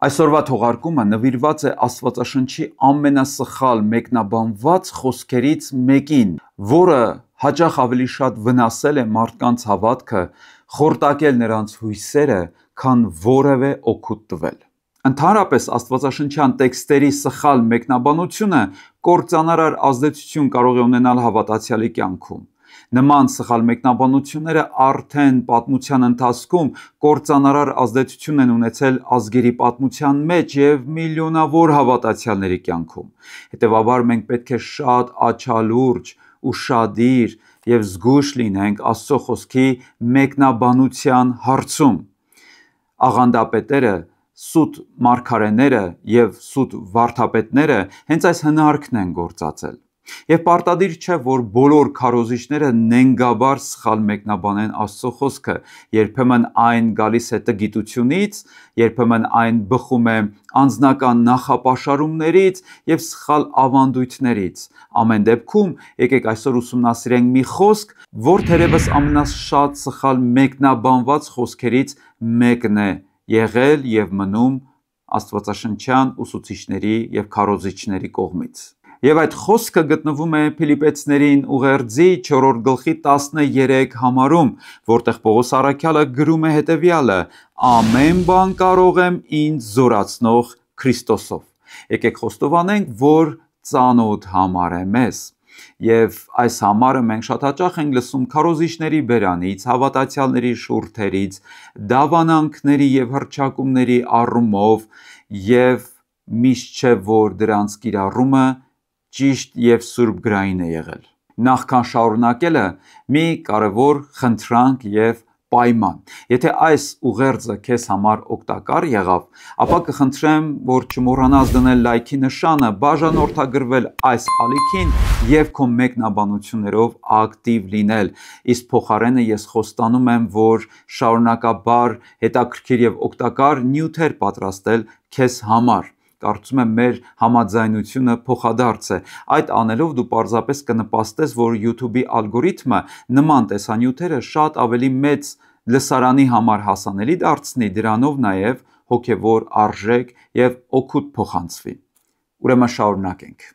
Այսօրվա թողարկումը նվիրված է Աստվածաշնչի ամենասխալ մեկնաբանված խոսքերից մեկին, որը հաճախ ավելի շատ վնասել է մարդկանց հավատքը, խորտակել նրանց հույսերը, քան որևէ օգուտ տվել։ Ընդհանրապես աստվածաշնչյան տեքստերի սխալ մեկնաբանությունը կործանարար ազդեցություն կարող է ունենալ հավատացյալի կյանքում։ Նման սխալ մեկնաբանությունները արդեն պատմության ընթացքում կործանարար ազդեցություն են ունեցել ազգերի պատմության մեջ և միլիոնավոր հավատացյալների կյանքում։ Հետևաբար մենք պետք է շատ աչալուրջ, ուշադիր և զգույշ լինենք Աստծո խոսքի մեկնաբանության հարցում։ Աղանդապետերը, սուտ մարգարեները և սուտ վարդապետները հենց այս հնարքն են գործածել։ Եվ պարտադիր չէ, որ բոլոր քարոզիչները նենգաբար սխալ մեկնաբանեն Աստծո խոսքը, երբեմն այն գալիս է տգիտությունից, երբեմն այն բխում է անձնական նախապաշարումներից և սխալ ավանդույթներից։ Ամեն դեպքում, եկեք այսօր ուսումնասիրենք մի խոսք, որ թերևս ամենաշատ սխալ մեկնաբանված խոսքերից մեկն է եղել և մնում աստվածաշնչյան ուսուցիչների և քարոզիչների կողմից։ Եվ այդ խոսքը գտնվում է Փիլիպպեցիներին ուղերձի 4-րդ գլխի 13 համարում, որտեղ Պողոս առաքյալը գրում է հետևյալը. «Ամեն բան կարող եմ ինձ զորացնող Քրիստոսով»։ Եկեք խոստովանենք, որ ծանոթ համար է մեզ։ Եվ այս համարը մենք շատ հաճախ ենք լսում քարոզիչների բերանից, հավատացյալների շուրթերից, դավանանքների և հռչակումների առումով, և միշտ չէ, որ դրանց կիրառումը ճիշտ և սուրբգրային է եղել։ Նախքան շարունակելը, մի կարևոր խնդրանք և պայման։ Եթե այս ուղերձը քեզ համար օգտակար եղավ, ապա կխնդրեմ, որ չմոռանաս դնել լայքի նշանը, բաժանորդագրվել այս ալիքին և քո մեկնաբանություններով ակտիվ լինել։ Իսկ փոխարենը ես խոստանում եմ, որ շարունակաբար հետաքրքիր և օգտակար նյութեր պատրաստել քեզ համար։ Կարծում եմ մեր համաձայնությունը փոխադարձ է։ Այդ անելով դու պարզապես կնպաստես, որ YouTube-ի ալգորիթմը նման տեսանյութերը շատ ավելի մեծ լսարանի համար հասանելի դարձնի, դրանով նաև հոգևոր արժեք և օգուտ փոխանցվի։ Ուրեմն շարունակենք։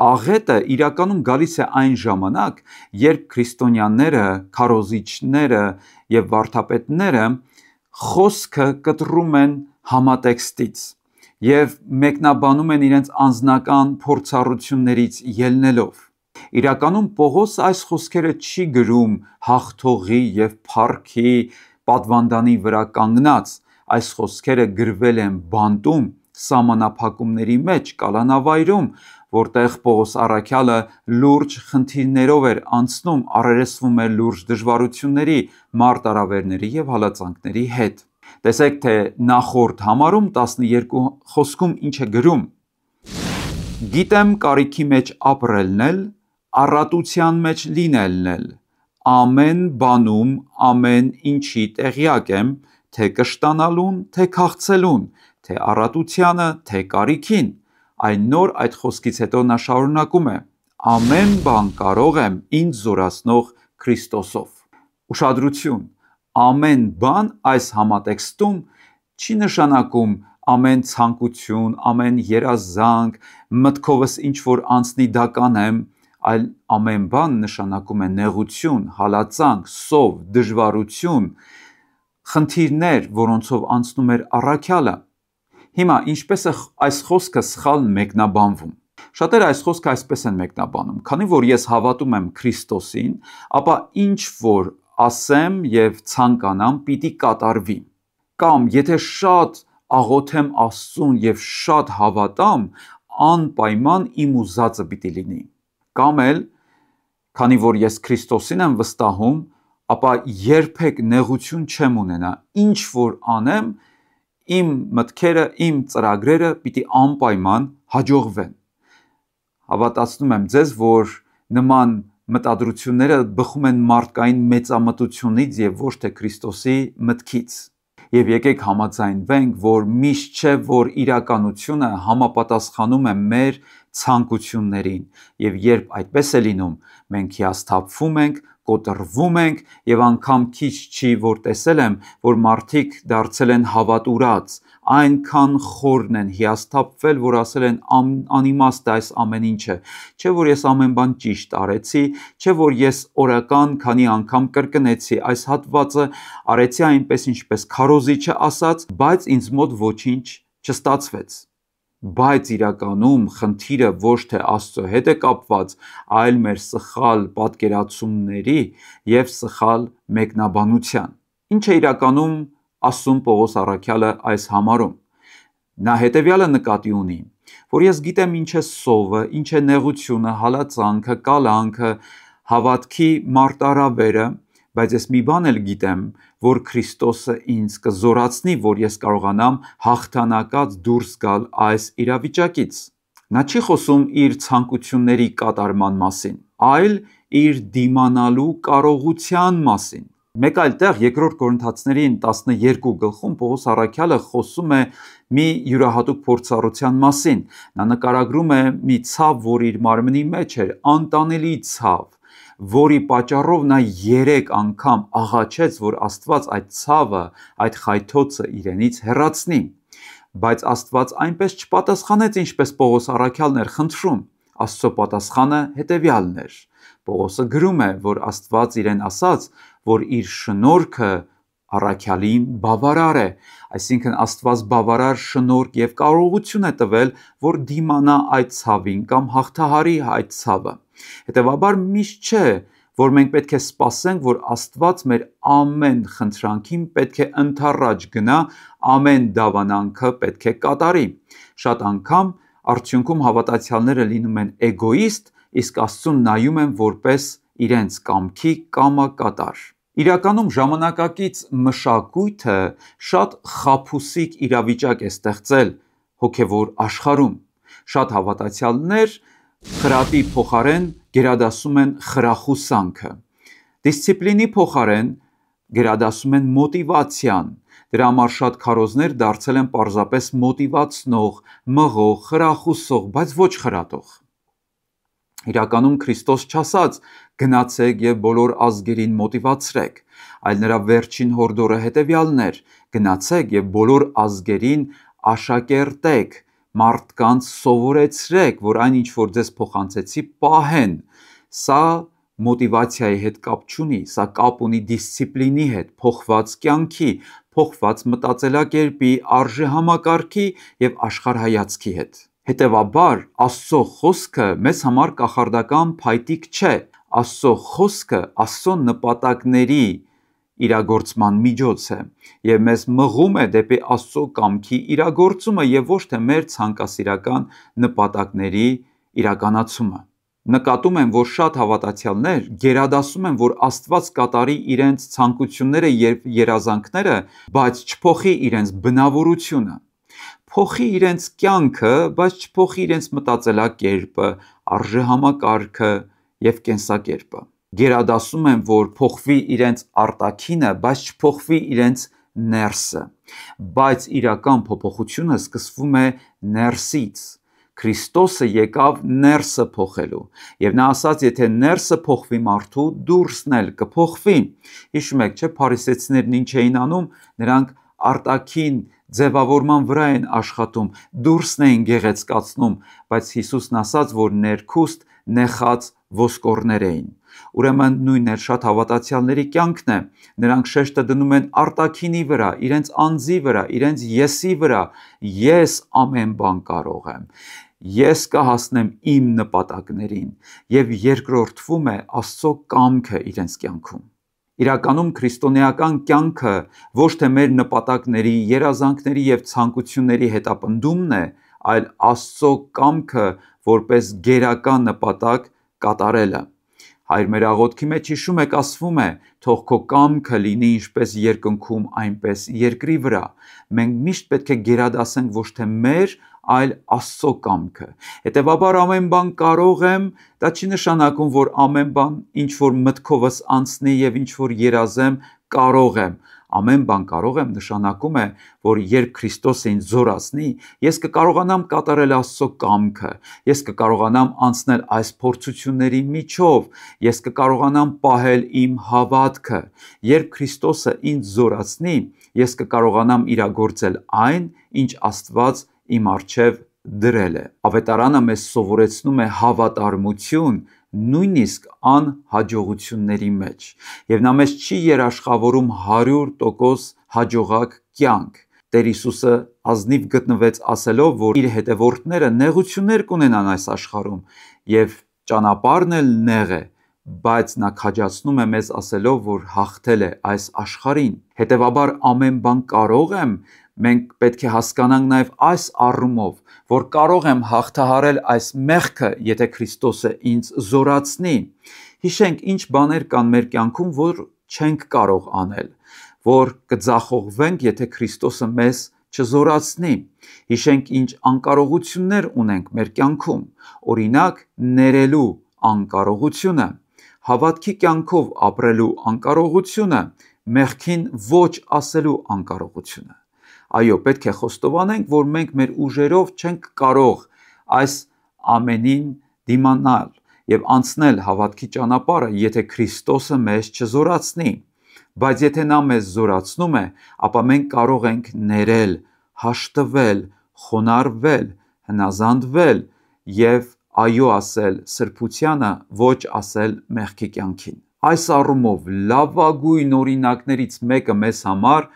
Աղետը իրականում գալիս է այն ժամանակ, երբ քրիստոնյաները, քարոզիչները և վարդապետները խոսքը կտրում են համատեքստից և մեկնաբանում են իրենց անձնական փորձառություններից ելնելով։ Իրականում Պողոսը այս խոսքերը չի գրում հաղթողի և փառքի պատվանդանի վրա կանգնած, այս խոսքերը գրվել են բանտում, սահմանափակումների մեջ, կալանավայրում, որտեղ Պողոս առաքյալը լուրջ խնդիրներով էր անցնում, առերեսվում էր լուրջ դժվարությունների, մարտահրավերների և հալածանքների հետ։ Տեսեք, թե նախորդ համարում 12 խոսքում ինչ է գրում. «Գիտեմ կարիքի մեջ ապրելն էլ, առատության մեջ լինելն էլ, ամեն բանում ամեն ինչի տեղյակ եմ, թե կշտանալուն, թե քաղցելուն, թե առատությանը, թե կարիքին»։ Այն նոր այդ խոսքից հետո նա շարունակում է. «Ամեն բան կարող եմ ինձ զորացնող Քրիստոսով»։ Ուշադրություն, ամեն բան այս համատեքստում չի նշանակում ամեն ցանկություն, ամեն երազանք, մտքովս ինչ-որ անցնի դա կանեմ, այլ ամեն բան նշանակում է նեղություն, հալածանք, սով, դժվարություն, խնդիրներ, որոնցով անցնում էր առաքյալը։ Հիմա ինչպես է այս խոսքը սխալ մեկնաբանվում։ Շատերը այս խոսքը այսպես են մեկնաբանում. քանի որ ես հավատում եմ Քրիստոսին, ապա ինչ որ ասեմ և ցանկանամ պիտի կատարվի։ Կամ եթե շատ աղոթեմ Աստծուն և շատ հավատամ, անպայման իմ ուզածը պիտի լինի։ Կամ էլ քանի որ ես Քրիստոսին եմ վստահում, ապա երբեք նեղություն չեմ ունենա, ինչ որ անեմ, իմ մտքերը, իմ ծրագրերը պիտի անպայման հաջողվեն։ Հավատացնում եմ ձեզ, որ նման մտադրությունները բխում են մարդկային մեծամտությունից և ոչ թե Քրիստոսի մտքից։ Եվ եկեք համաձայնվենք, որ միշտ չէ, որ իրականությունը համապատասխանում է մեր ցանկություններին, և երբ այդպես է լինում, մենք հիասթափվում ենք, կոտրվում ենք եւ անգամ քիչ չի որ տեսել եմ, որ մարդիկ դարձել են հավատուրած, այնքան խորն են հիասթափվել, որ ասել են անիմաստ է այս ամեն ինչը, չէ որ ես ամեն բան ճիշտ արեցի, չէ որ ես օրական քանի անգամ կրկնեցի այս հատվածը, արեցի այնպես ինչպես քարոզիչը ասաց, բայց ինձ մոտ ոչինչ չստացվեց։ Բայց իրականում խնդիրը ոչ թե Աստծո հետ է կապված, այլ մեր սխալ պատկերացումների եւ սխալ մեկնաբանության։ Ինչ է իրականում ասում Պողոս առաքյալը այս համարում։ Նա հետևյալը նկատի ունի, որ ես գիտեմ ինչ է սովը, ինչ է նեղությունը, հալածանքը, կալանքը, հավատքի մարտարավերը, բայց ես մի բան էլ գիտեմ, որ Քրիստոսը ինձ կզորացնի, որ ես կարողանամ հաղթանակած դուրս գալ այս իրավիճակից։ Նա չի խոսում իր ցանկությունների կատարման մասին, այլ իր դիմանալու կարողության մասին։ Մեկ այլ տեղ երկրորդ Կորինթացիներին 12 գլխում Պողոս առաքյալը խոսում է մի յուրահատուկ փորձառության մասին։ Նա նկարագրում է մի ցավ, որ իր մարմնի մեջ էր, անտանելի ցավ, որի պատճառով նա 3 անգամ աղաչեց, որ Աստված այդ ցավը, այդ խայթոցը իրենից հեռացնի։ Բայց Աստված այնպես չպատասխանեց, ինչպես Պողոս առաքյալն էր խնդրում։ Աստծո պատասխանը հետևյալն էր։ Պողոսը գրում է, որ Աստված իրեն ասաց, որ իր շնորհքը առաքյալին բավարար է, այսինքն Աստված բավարար շնորհք եւ կարողություն է տվել, որ դիմանա այդ ցավին կամ հաղթահարի այդ ցավը։ Հետևաբար միշտ չէ, որ մենք պետք է սպասենք, որ Աստված մեր ամեն խնդրանքին պետք է ընդառաջ գնա, ամեն դավանանքը պետք է կատարի։ Շատ անգամ արդյունքում հավատացյալները լինում են էգոիստ, իսկ Աստծուն նայում են որպես իրենց կամքի կամակատար։ Իրականում ժամանակակից մշակույթը շատ խաբուսիկ իրավիճակ է ստեղծել հոգևոր աշխարհում։ Շատ հավատացյալներ խրատի փոխարեն գերադասում են խրախուսանքը։ Դիսցիպլինի փոխարեն գերադասում են մոտիվացիան։ Դրա համար շատ քարոզներ դարձել են պարզապես մոտիվացնող, մղող, խրախուսող, բայց ոչ խրատող։ Իրականում Քրիստոս չասաց գնացեք եւ բոլոր ազգերին մոտիվացրեք, այլ նրա վերջին հորդորը հետևյալն էր. գնացեք եւ բոլոր ազգերին աշակերտեք, մարդկանց սովորեցրեք, որ այն ինչ որ ձեզ փոխանցեցի, պահեն։ Սա մոտիվացիայի հետ կապ չունի, սա կապ ունի դիսցիպլինի հետ, փոխված կյանքի, փոխված մտածելակերպի, արժեհամակարգի եւ աշխարհայացքի հետ։ Հետևաբար Աստծո խոսքը մեզ համար կախարդական փայտիկ չէ։ Աստծո խոսքը Աստծո նպատակների իրագործման միջոց է եւ մեզ մղում է դեպի Աստծո կամքի իրագործումը եւ ոչ թե մեր ցանկասիրական նպատակների իրականացումը։ Նկատում եմ, որ շատ հավատացյալներ գերադասում են, որ Աստված կատարի իրենց ցանկությունները եւ երազանքները, բայց չփոխի իրենց բնավորությունը։ Փոխի իրենց կյանքը, բայց չփոխի իրենց մտածելակերպը, արժեհամակարգը եւ կենսակերպը։ Գերադասում են, որ փոխվի իրենց արտաքինը, բայց չփոխվի իրենց ներսը։ Բայց իրական փոփոխությունը սկսվում է ներսից։ Քրիստոսը եկավ ներսը փոխելու, եւ նա ասաց, եթե ներսը փոխվի մարդու, դուրսն էլ կփոխվի։ Հիշում եք, չէ՞, փարիսեցիներն ինչ էին անում, նրանք արտաքին ձևավորման վրա են աշխատում, դուրսն էին գեղեցկացնում, բայց Հիսուսն ասաց, որ ներքուստ նեխած ոսկորներ էին։ Ուրեմն նույնն էլ շատ հավատացյալների կյանքն է։ Նրանք շեշտը դնում են արտաքինի վրա, իրենց անձի վրա, իրենց եսի վրա։ Ես ամեն բան կարող եմ։ Ես կհասնեմ իմ նպատակներին եւ երկրորդվում է Աստծո կամքը իրենց կյանքում։ Իրականում քրիստոնեական կյանքը ոչ թե մեր նպատակների, երազանքների եւ ցանկությունների հետապնդումն է, այլ Աստծո կամքը որպես գերական նպատակ կատարելը։ Հայր մեր աղոթքի մեջ հիշում եք ասվում է. թող քո կամքը լինի ինչպես երկնքում, այնպես երկրի վրա։ Մենք միշտ պետք է գերադասենք ոչ թե մեր, այլ Աստծո կամքը։ Հետևաբար ամեն բան կարող եմ, դա չի նշանակում, որ ամեն բան ինչ որ մտքովս անցնի եւ ինչ որ երազեմ կարող եմ։ Ամեն բան կարող եմ նշանակում է, որ երբ Քրիստոսը ինձ զորացնի, ես կկարողանամ կատարել Աստծո կամքը, ես կկարողանամ անցնել այս փորձությունների միջով, ես կկարողանամ պահել իմ հավատքը։ Երբ Քրիստոսը ինձ զորացնի, ես կկարողանամ իրագործել այն, ինչ Աստված իմ առջև դրել է։ Ավետարանը մեզ սովորեցնում է հավատարմություն նույնիսկ անհաջողությունների մեջ, եւ նա մեզ չի երաշխավորում 100% հաջողակ կյանք։ Տեր Հիսուսը ազնիվ գտնվեց ասելով, որ իր հետևորդները նեղություններ կունենան այս աշխարհում եւ ճանապարհն էլ նեղ է, բայց նա քաջացնում է մեզ ասելով, որ հաղթել է այս աշխարհին։ Հետևաբար ամեն բան կարող եմ, մենք պետք է հասկանանք նաև այս առումով, որ կարող եմ հաղթահարել այս մեղքը, եթե Քրիստոսը ինձ զորացնի։ Հիշենք, ինչ բաներ կան մեր կյանքում, որ չենք կարող անել, որ կձախողվենք, եթե Քրիստոսը մեզ չզորացնի։ Հիշենք, ինչ անկարողություններ ունենք մեր կյանքում, օրինակ ներելու անկարողությունը, հավատքի կյանքով ապրելու անկարողությունը, մեղքին ոչ ասելու անկարողությունը։ Այո, պետք է խոստովանենք, որ մենք մեր ուժերով չենք կարող այս ամենին դիմանալ եւ անցնել հավատքի ճանապարհը, եթե Քրիստոսը մեզ չզորացնի։ Բայց եթե նա մեզ զորացնում է, ապա մենք կարող ենք ներել, հաշտվել, խոնարհվել, հնազանդվել եւ այո ասել սրբությանը, ոչ ասել մեղքի կյանքին։ Այս առումով լավագույն օրինակներից մեկը մեզ համար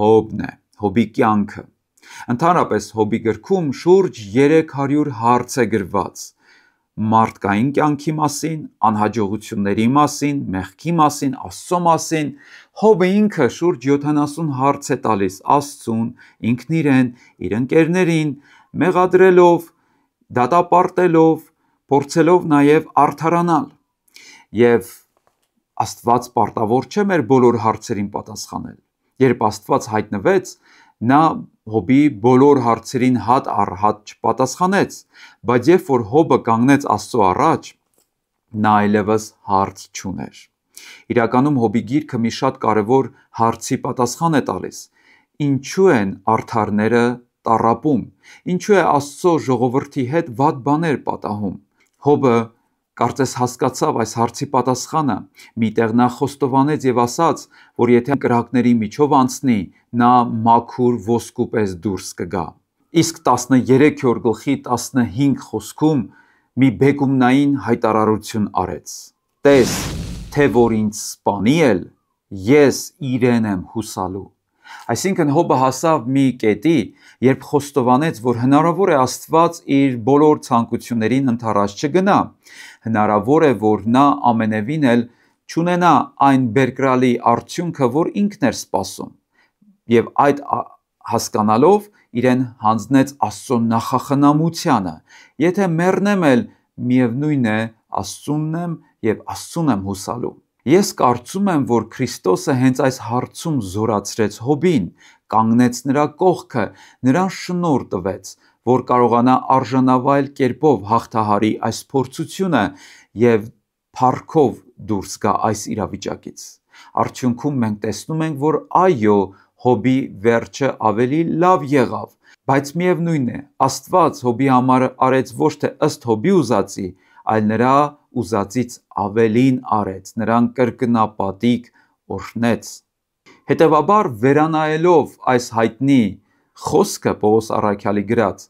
Հոբն է, Հոբի կյանքը։ Ընդհանրապես Հոբի գրքում շուրջ 300 հարց է գրված մարդկային կյանքի մասին, անհաջողությունների մասին, մեղքի մասին, Աստծո մասին։ Հոբը ինքը շուրջ 70 հարց է տալիս Աստծուն, ինքն իրեն, իր ընկերներին, մեղադրելով, դատապարտելով, փորձելով նաև արդարանալ։ Եվ Աստված պարտավոր չէ մեր բոլոր հարցերին պատասխանել։ Երբ Աստված հայտնվեց, նա Հոբի բոլոր հարցերին հատ առ հատ չպատասխանեց, բայց երբ որ Հոբը կանգնեց Աստծո առաջ, նա այլևս հարց չուներ։ Իրականում Հոբի գիրքը մի շատ կարևոր հարցի պատասխան է տալիս. ինչու են արդարները տառապում, ինչու է Աստծո ժողովրդի հետ վատ բաներ պատահում։ Հոբը կարծես հասկացավ այս հարցի պատասխանը, միտեղ նա խոստովանեց եւ ասաց, որ եթե կրակների միջով անցնի, նա մաքուր ոսկու պես դուրս կգա։ Իսկ 13-րդ գլխի 15 խոսքում մի բեկումնային հայտարարություն արեց. Տես, թե որ ինձ սպանի էլ, ես իրեն եմ հուսալու։ Այսինքն Հոբը հասավ մի կետի, երբ խոստովանեց, որ հնարավոր է Աստված իր բոլոր ցանկություններին ընդառաջ չգնա, հնարավոր է, որ նա ամենևին էլ չունենա այն բերկրալի արդյունքը, որ ինքն էր սպասում, եւ այդ հասկանալով իրեն հանձնեց Աստծո նախախնամությանը։ Եթե մեռնեմ էլ, միևնույն է, Աստծունն եմ եւ Աստծուն եմ հուսալու։ Ես կարծում եմ, որ Քրիստոսը հենց այս հարցում զորացրեց Հոբին, կանգնեց նրա կողքը, նրան շնորհ տվեց, որ կարողանա արժանավայել կերպով հաղթահարի այս փորձությունը եւ փառքով դուրս գա այս իրավիճակից։ Արդյունքում մենք տեսնում ենք, որ այո, Հոբի վերջը ավելի լավ եղավ, բայց միևնույն է, Աստված Հոբի համար արեց ոչ թե ըստ Հոբի ուզածի, այլ նրա ուզածից ավելին արեց, նրան կրկնապատիկ օրհնեց։ Հետևաբար, վերանայելով այս հայտնի խոսքը Պողոս առաքյալի գրած,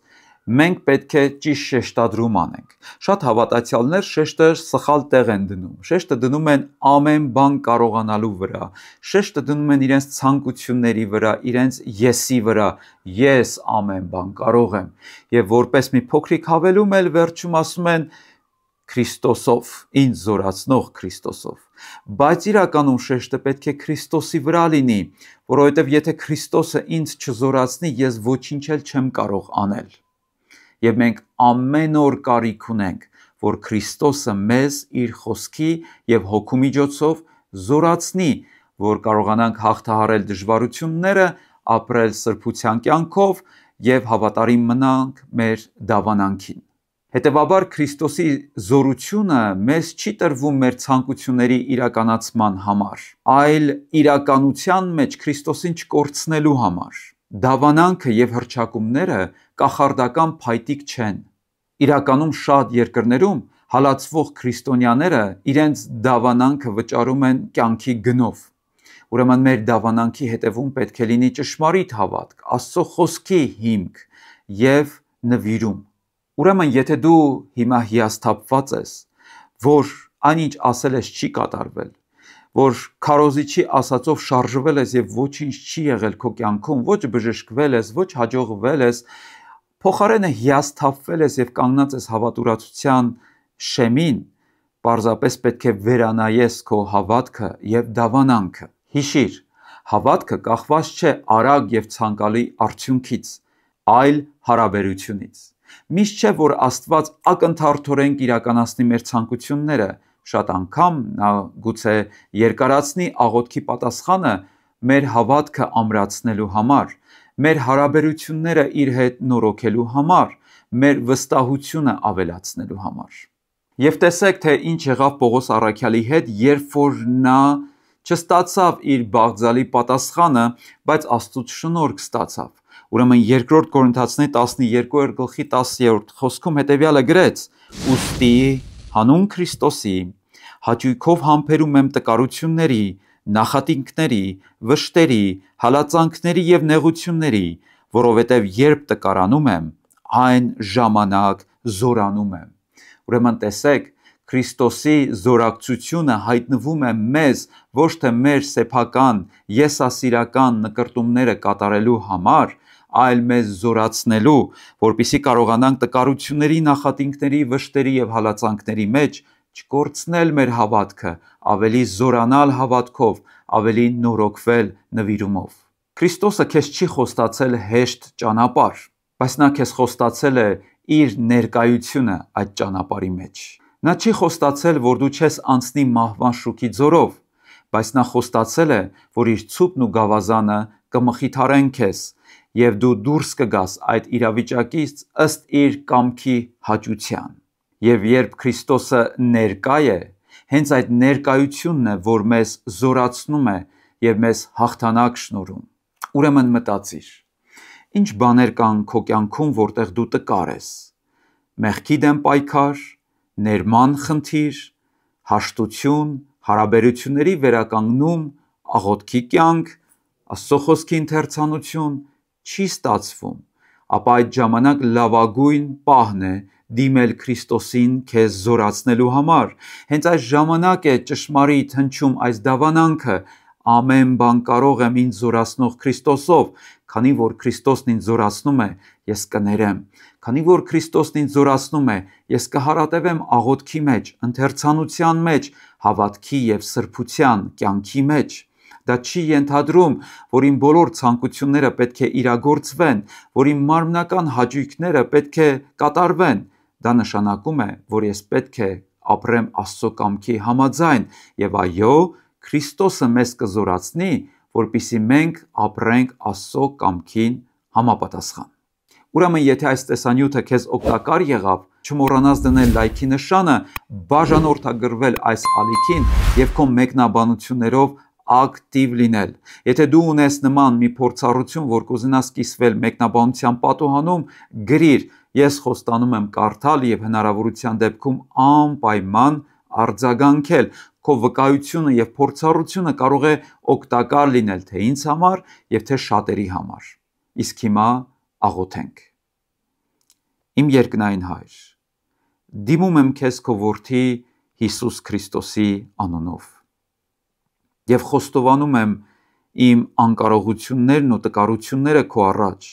մենք պետք է ճիշտ շեշտադրում անենք։ Շատ հավատացյալներ շեշտը սխալ տեղ են դնում։ Շեշտը դնում են ամեն բան կարողանալու վրա, շեշտը դնում են իրենց ցանկությունների վրա, իրենց եսի վրա, ես ամեն բան կարող եմ։ Եվ որպես մի փոքրիկ հավելում էլ վերջում ասում են Քրիստոսով, ինձ զորացնող Քրիստոսով։ Բայց իրականում շեշտը պետք է Քրիստոսի վրա լինի, որովհետև եթե Քրիստոսը ինձ չզորացնի, ես ոչինչ էլ չեմ կարող անել։ Եվ մենք ամեն օր կարիք ունենք, որ Քրիստոսը մեզ իր խոսքի եւ հոգու միջոցով զորացնի, որ կարողանանք հաղթահարել դժվարությունները, ապրել սրբության կյանքով եւ հավատարիմ մնանք մեր դավանանքին։ Հետևաբար Քրիստոսի զորությունը մեզ չի տրվում մեր ցանկությունների իրականացման համար, այլ իրականության մեջ Քրիստոսին չկորցնելու համար։ Դավանանքը եւ հռչակումները կախարդական փայտիկ չեն։ Իրականում շատ երկրներում հալածվող քրիստոնյաները իրենց դավանանքը վճարում են կյանքի գնով։ Ուրեմն մեր դավանանքի հետևում պետք է լինի ճշմարիտ հավատք, Աստծո խոսքի հիմք եւ նվիրում։ Ուրեմն եթե դու հիմա հիասթափված ես, որ այնինչ ասել ես չի կատարվել, որ քարոզիչի ասածով շարժվել ես եւ ոչինչ չի եղել քո կյանքում, ոչ բժշկվել ես, ոչ հաջողվել ես, փոխարենը հիասթափվել ես եւ կանգնած ես հավատուրացության շեմին, պարզապես պետք է վերանայես քո հավատքը եւ դավանանքը։ Հիշիր, հավատքը կախված չէ արագ եւ ցանկալի արդյունքից, այլ հարաբերությունից։ Միշտ չէ, որ Աստված ակնթարթորեն կիրականացնի մեր ցանկությունները, շատ անգամ նա գուցե երկարացնի աղոթքի պատասխանը մեր հավատքը ամրացնելու համար, մեր հարաբերությունները իր հետ նորոգելու համար, մեր վստահությունը ավելացնելու համար։ Եվ տեսեք, թե ինչ եղավ Պողոս առաքյալի հետ, երբ որ նա չստացավ իր բաղձալի պատասխանը, բայց Աստծուց շնորհք ստացավ։ Ուրեմն 2 Կորինթացիներին 12:10 խոսքում հետևյալը գրեց. «Ուստի հանուն Քրիստոսի հաճույքով համբերում եմ տկարությունների, նախատինքների, վշտերի, հալածանքների եւ նեղությունների, որովհետեւ երբ տկարանում եմ, այն ժամանակ զորանում եմ»։ Ուրեմն տեսեք, Քրիստոսի զորակցությունը հայտնվում է մեզ ոչ թե մեր սեփական, եսասիրական նկրտումները կատարելու համար, այլ մեզ զորացնելու, որպեսզի կարողանանք տկարությունների, նախատինքների, վշտերի եւ հալածանքների մեջ չկորցնել մեր հավատքը, ավելի զորանալ հավատքով, ավելի նորոգվել նվիրումով։ Քրիստոսը քեզ չի խոստացել հեշտ ճանապարհ, բայց նա քեզ խոստացել է իր ներկայությունը այդ ճանապարհի մեջ։ Նա չի խոստացել, որ դու չես անցնի մահվան շուքի ձորով, բայց նա խոստացել է, որ իր ցուպն ու գավազանը կմխիթարեն քեզ, եւ դու դուրս կգաս այդ իրավիճակից ըստ իր կամքի հաճության։ Եվ երբ Քրիստոսը ներկա է, հենց այդ ներկայությունն է, որ մեզ զորացնում է եւ մեզ հաղթանակ շնորհում։ Ուրեմն մտածիր, ինչ բաներ կան քո կյանքում, որտեղ դու տկար ես։ Մեղքի դեմ պայքար, ներման խնդիր, հաշտություն, հարաբերությունների վերականգնում, աղոթքի կյանք, Աստծո խոսքի ընթերցանություն, չի ստացվում, ապա այդ ժամանակ լավագույն պահն է դիմել Քրիստոսին քեզ զորացնելու համար։ Հենց այս ժամանակ է ճշմարիտ հնչում այս դավանանքը. ամեն բան կարող եմ ինձ զորացնող Քրիստոսով, քանի որ Քրիստոսն ինձ զորացնում է, ես կներեմ, քանի որ Քրիստոսն ինձ զորացնում է, ես կհարատևեմ աղոթքի մեջ, ընթերցանության մեջ, հավատքի եւ սրբության կյանքի մեջ։ Դա չի ենթադրում, որ իմ բոլոր ցանկությունները պետք է իրագործվեն, որ իմ մարմնական հաճույքները պետք է կատարվեն։ Դա նշանակում է, որ ես պետք է ապրեմ Աստծո կամքի համաձայն, եւ այո, Քրիստոսը մեզ կզորացնի, որպեսզի մենք ապրենք Աստծո կամքին համապատասխան։ Ուրեմն, եթե այս տեսանյութը քեզ օգտակար եղավ, չմոռանաս դնել լայքի նշանը, բաժանորդագրվել այս ալիքին եւ քո մեկնաբանություններով ակտիվ լինել։ Եթե դու ունես նման մի փորձառություն, որ կուզենաս կիսվել մեկնաբանության պատոհանում, գրիր, ես խոստանում եմ կարդալ եւ հնարավորության դեպքում անպայման արձագանքել։ Քո վկայությունը եւ փորձառությունը կարող է օգտակար լինել թե ինձ համար եւ թե շատերի համար։ Իսկ հիմա աղոթենք։ Իմ երկնային Հայր, դիմում եմ քեզ քո որդի Հիսուս Քրիստոսի անունով եւ խոստովանում եմ իմ անկարողություններն ու տկարությունները քո առաջ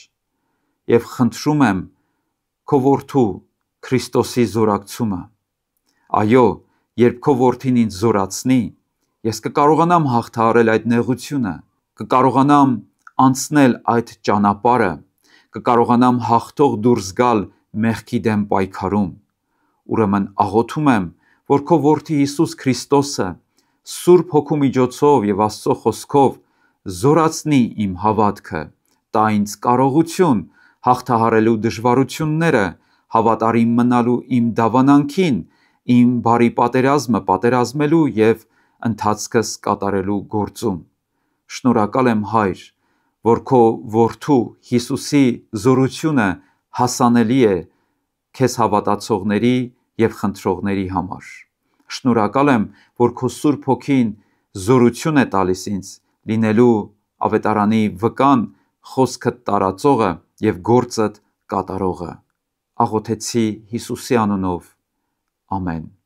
եւ խնդրում եմ քո որդու Քրիստոսի զորակցումը։ Այո, երբ քո որդին ինձ զորացնի, ես կկարողանամ հաղթահարել այդ նեղությունը, կկարողանամ անցնել այդ ճանապարհը, կկարողանամ հաղթող դուրս գալ մեղքի դեմ պայքարում։ Ուրեմն աղոթում եմ, որ քո որդի Հիսուս Քրիստոսը Սուրբ Հոգու միջոցով եւ Աստծո խոսքով զորացնի իմ հավատքը, տա ինձ կարողություն հաղթահարելու դժվարությունները, հավատարիմ մնալու իմ դավանանքին, իմ բարի պատերազմը պատերազմելու և ընթացքս կատարելու գործում։ Շնորհակալ եմ, Հայր, որ քո որդու Հիսուսի զորությունը հասանելի է քեզ հավատացողների և խնդրողների համար։ Շնորհակալ եմ, որ քո Սուրբ Հոգին զորություն է տալիս ինձ լինելու Ավետարանի վկան, խոսքդ տարածողը և գործդ կատարողը։ Աղոթեցի Հիսուսի անունով։ Ամեն։